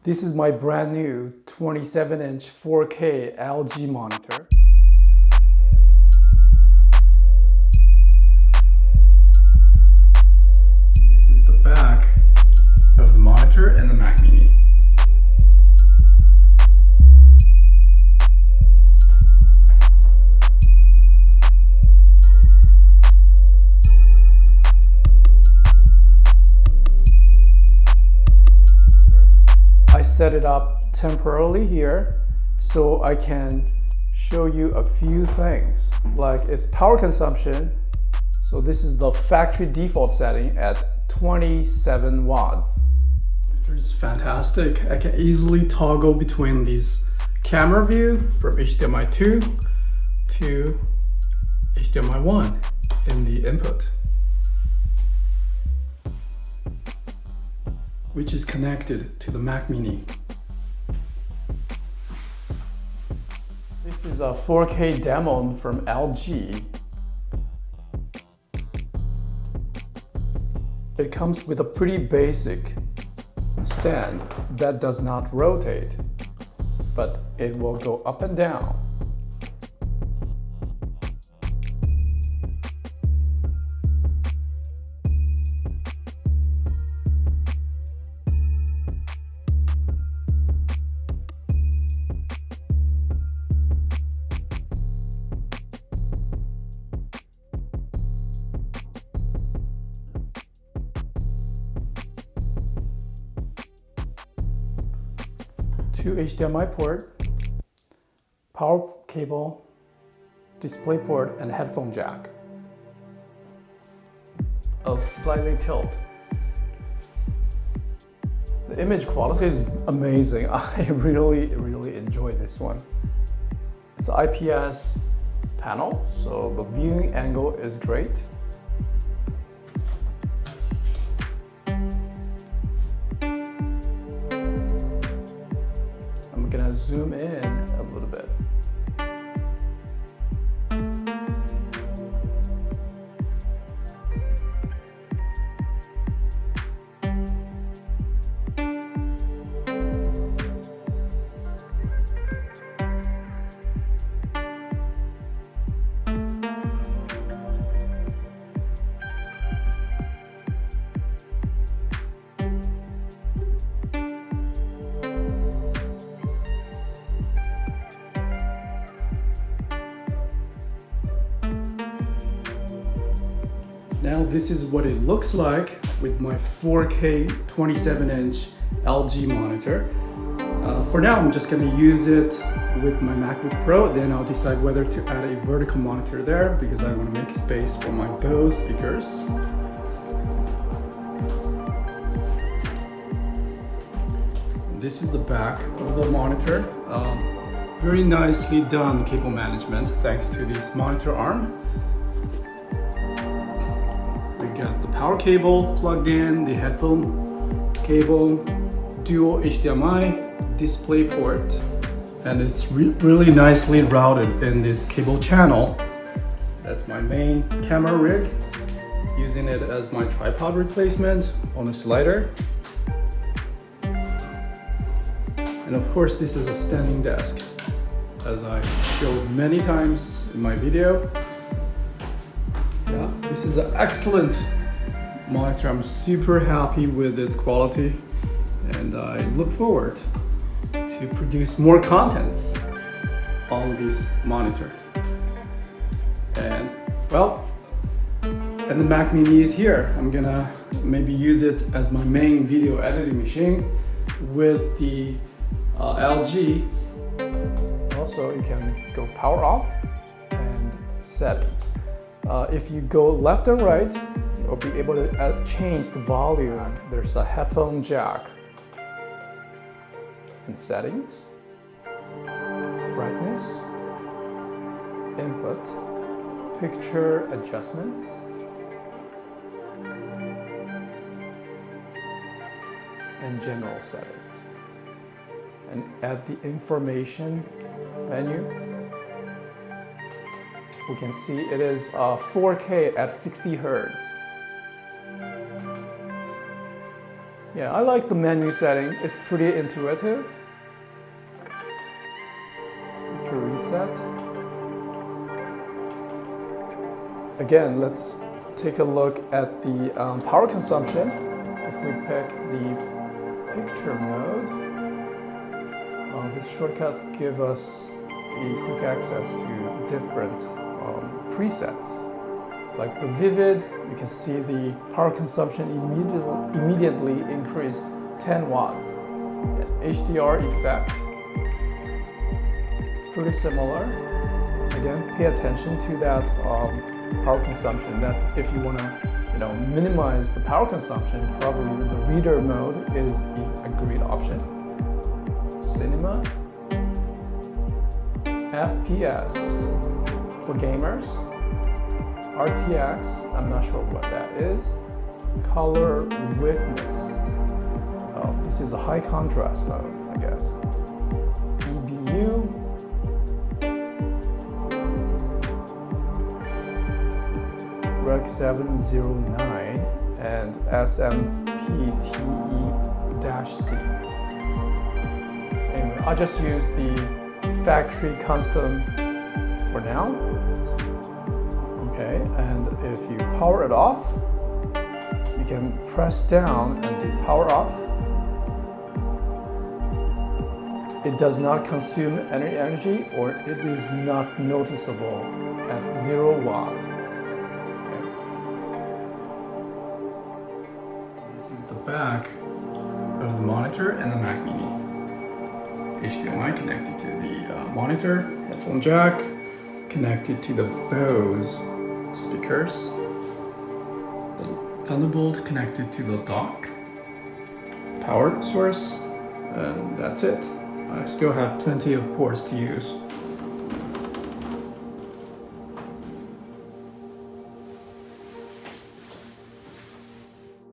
This is my brand new 27-inch 4K LG monitor. This is the back of the monitor and the Mac Mini. I set it up temporarily here so I can show you a few things, like its power consumption. So this is the factory default setting at 27 watts. It's fantastic. I can easily toggle between these camera view from HDMI 2 to HDMI 1 in the input, which is connected to the Mac Mini. This is a 4K demo from LG. It comes with a pretty basic stand that does not rotate, but it will go up and down. Two HDMI port, power cable, display port, and headphone jack. I'll slightly tilt. The image quality is amazing. I really enjoy this one. It's an IPS panel, so the viewing angle is great. I'm gonna zoom in a little bit. Now this is what it looks like with my 4K 27-inch LG monitor. For now, I'm just going to use it with my MacBook Pro, then I'll decide whether to add a vertical monitor there because I want to make space for my Bose speakers. This is the back of the monitor. Very nicely done cable management thanks to this monitor arm. Got the power cable plugged in, the headphone cable, dual HDMI display port, and it's really nicely routed in this cable channel. That's my main camera rig, using it as my tripod replacement on a slider. And of course, this is a standing desk, as I showed many times in my video. Yeah, this is an excellent monitor. I'm super happy with its quality and I look forward to produce more contents on this monitor. And well, and the Mac Mini is here. I'm gonna maybe use it as my main video editing machine with the LG. Also, you can go power off and settings. If you go left and right, you'll be able to change the volume. There's a headphone jack. In settings, brightness, input, picture adjustments, and general settings. And at the information menu, we can see it is 4K at 60 Hz. Yeah, I like the menu setting. It's pretty intuitive. Picture reset. Again, let's take a look at the power consumption. If we pick the picture mode, this shortcut gives us a quick access to different presets. Like the vivid, you can see the power consumption immediately increased 10 watts. HDR effect, pretty similar. Again, pay attention to that power consumption. That's if you want to, minimize the power consumption. Probably the reader mode is a great option. Cinema, FPS for gamers. RTX, I'm not sure what that is. Color witness. Oh, this is a high contrast mode, I guess. EBU. Rec 709 and SMPTE-C. Anyway, I'll just use the factory custom for now. Okay, and if you power it off, you can press down and do power off. It does not consume any energy, or it is not noticeable at 0 watt. Okay. This is the back of the monitor and the Mac Mini. HDMI connected to the monitor, headphone jack, connected to the Bose speakers, the Thunderbolt connected to the dock, power source, and that's it. I still have plenty of ports to use.